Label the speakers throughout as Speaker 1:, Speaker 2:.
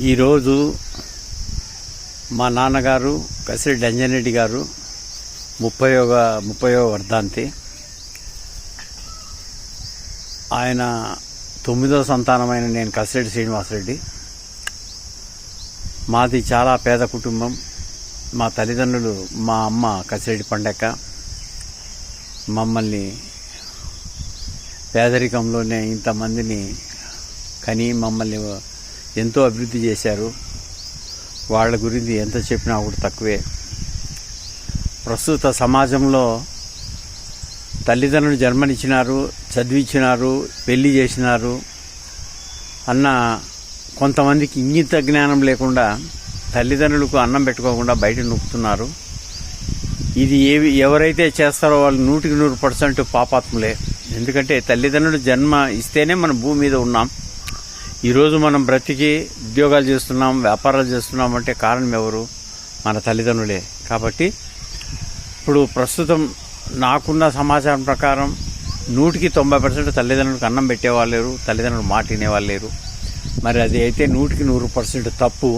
Speaker 1: ఈరోజు మా నాన్నగారు కసిరెడ్డి అంజనరెడ్డి గారు 30వ వర్ధంతి. ఆయన 9వ సంతానమైన నేను కసిరెడ్డి శ్రీనివాసరెడ్డి. మాది చాలా పేద కుటుంబం. మా తల్లిదండ్రులు, మా అమ్మ కసిరెడ్డి పండక్క మమ్మల్ని పేదరికంలోనే ఇంతమందిని కని మమ్మల్ని ఎంతో అభివృద్ధి చేశారు. వాళ్ళ గురించి ఎంత చెప్పినా కూడా తక్కువే. ప్రస్తుత సమాజంలో తల్లిదండ్రులు జన్మనిచ్చినారు, చదివించినారు, పెళ్లి చేసినారు అన్న కొంతమందికి ఇంగిత జ్ఞానం లేకుండా తల్లిదండ్రులకు అన్నం పెట్టుకోకుండా బయట నొక్కుతున్నారు. ఇది ఎవరైతే చేస్తారో వాళ్ళు 100% పాపాత్ములే. ఎందుకంటే తల్లిదండ్రులు జన్మ ఇస్తేనే మనం భూమి మీద ఉన్నాం. ఈరోజు మనం బ్రతికి ఉద్యోగాలు చేస్తున్నాం, వ్యాపారాలు చేస్తున్నాం అంటే కారణం ఎవరు? మన తల్లిదండ్రులే. కాబట్టి ఇప్పుడు ప్రస్తుతం నాకున్న సమాచారం ప్రకారం 190% తల్లిదండ్రులకు అన్నం పెట్టేవాళ్ళు లేరు, తల్లిదండ్రులు మాట వినేవాళ్ళు లేరు. మరి అది అయితే 100% తప్పు.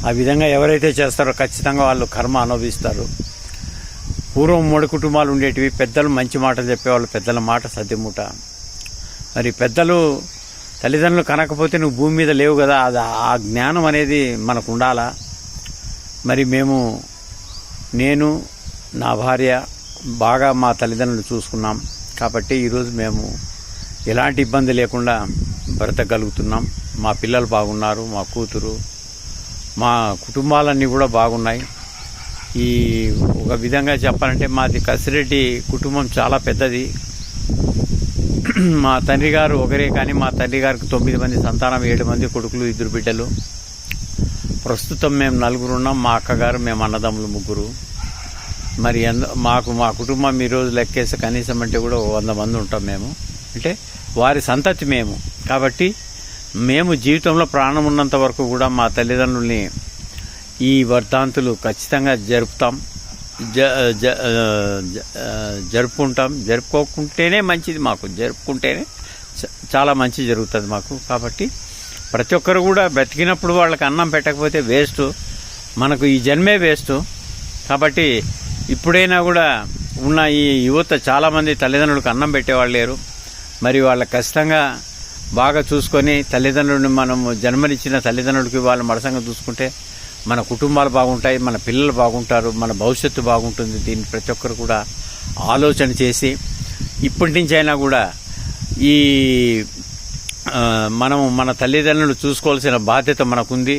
Speaker 1: ఆ విధంగా ఎవరైతే చేస్తారో ఖచ్చితంగా వాళ్ళు కర్మ అనుభవిస్తారు. పూర్వం 3 కుటుంబాలు ఉండేటివి. పెద్దలు మంచి మాటలు చెప్పేవాళ్ళు, పెద్దల మాట సద్దిమూట. మరి పెద్దలు తల్లిదండ్రులు కనకపోతే నువ్వు భూమి మీద లేవు కదా, అది ఆ జ్ఞానం అనేది మనకు ఉండాలా. మరి నేను నా భార్య బాగా మా తల్లిదండ్రులు చూసుకున్నాం. కాబట్టి ఈరోజు మేము ఎలాంటి ఇబ్బంది లేకుండా బ్రతకగలుగుతున్నాం. మా పిల్లలు బాగున్నారు, మా కూతురు, మా కుటుంబాలన్నీ కూడా బాగున్నాయి. ఈ ఒక విధంగా చెప్పాలంటే మాది కసిరెడ్డి కుటుంబం చాలా పెద్దది. మా తండ్రి గారు ఒకరే, కానీ మా తండ్రి గారికి 9 మంది సంతానం, 7 మంది కొడుకులు, 2 బిడ్డలు. ప్రస్తుతం మేము 4 ఉన్నాం. మా అక్కగారు, మేము అన్నదమ్ములు 3. మరి మా కుటుంబం ఈరోజు లెక్కేసి కనీసం అంటే కూడా 100 మంది ఉంటాం మేము. అంటే వారి సంతతి మేము. కాబట్టి మేము జీవితంలో ప్రాణం ఉన్నంత వరకు కూడా మా తల్లిదండ్రుల్ని ఈ వర్ధంతులు ఖచ్చితంగా జరుపుతాం, జరుపుకుంటాం. జరుపుకోకుంటేనే మంచిది మాకు, జరుపుకుంటేనే చాలా మంచి జరుగుతుంది మాకు. కాబట్టి ప్రతి ఒక్కరు కూడా బ్రతికినప్పుడు వాళ్ళకి అన్నం పెట్టకపోతే వేస్ట్, మనకు ఈ జన్మే వేస్ట్. కాబట్టి ఇప్పుడైనా కూడా ఉన్న ఈ యువత చాలామంది తల్లిదండ్రులకు అన్నం పెట్టేవాళ్ళు లేరు. మరి వాళ్ళకి ఖచ్చితంగా బాగా చూసుకొని తల్లిదండ్రులని, మనము జన్మనిచ్చిన తల్లిదండ్రులకి వాళ్ళు మడసంగా చూసుకుంటే మన కుటుంబాలు బాగుంటాయి, మన పిల్లలు బాగుంటారు, మన భవిష్యత్తు బాగుంటుంది. దీన్ని ప్రతి ఒక్కరు కూడా ఆలోచన చేసి ఇప్పటి నుంచి అయినా కూడా ఈ మనము మన తల్లిదండ్రులు చూసుకోవాల్సిన బాధ్యత మనకుంది.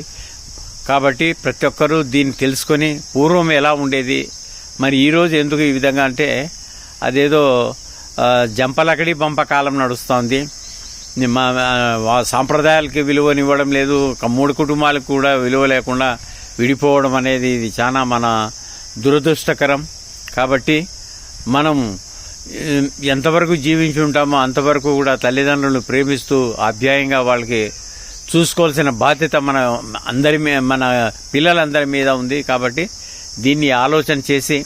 Speaker 1: కాబట్టి ప్రతి ఒక్కరూ దీన్ని తెలుసుకొని పూర్వం ఎలా ఉండేది, మరి ఈరోజు ఎందుకు ఈ విధంగా అంటే అదేదో జంపలకడి పంపకాలం నడుస్తోంది. సాంప్రదాయాలకి విలువనివ్వడం లేదు, 3 కుటుంబాలకు కూడా విలువ లేకుండా విడిపోవడం అనేది ఇది చాలా మన దురదృష్టకరం. కాబట్టి మనం ఎంతవరకు జీవించి ఉంటామో అంతవరకు కూడా తల్లిదండ్రులను ప్రేమిస్తూ ఆప్యాయంగా వాళ్ళకి చూసుకోవాల్సిన బాధ్యత మన పిల్లలందరి మీద ఉంది. కాబట్టి దీన్ని ఆలోచన చేసి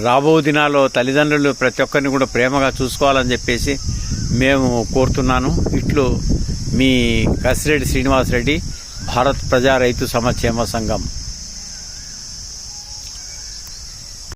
Speaker 1: రాబో దినాల్లో తల్లిదండ్రులు ప్రతి ఒక్కరిని కూడా ప్రేమగా చూసుకోవాలని చెప్పేసి మేము కోరుతున్నాను. ఇట్లు మీ కసిరెడ్డి శ్రీనివాసరెడ్డి, భారత్ ప్రజా రైతు సమక్షేమ సంఘం.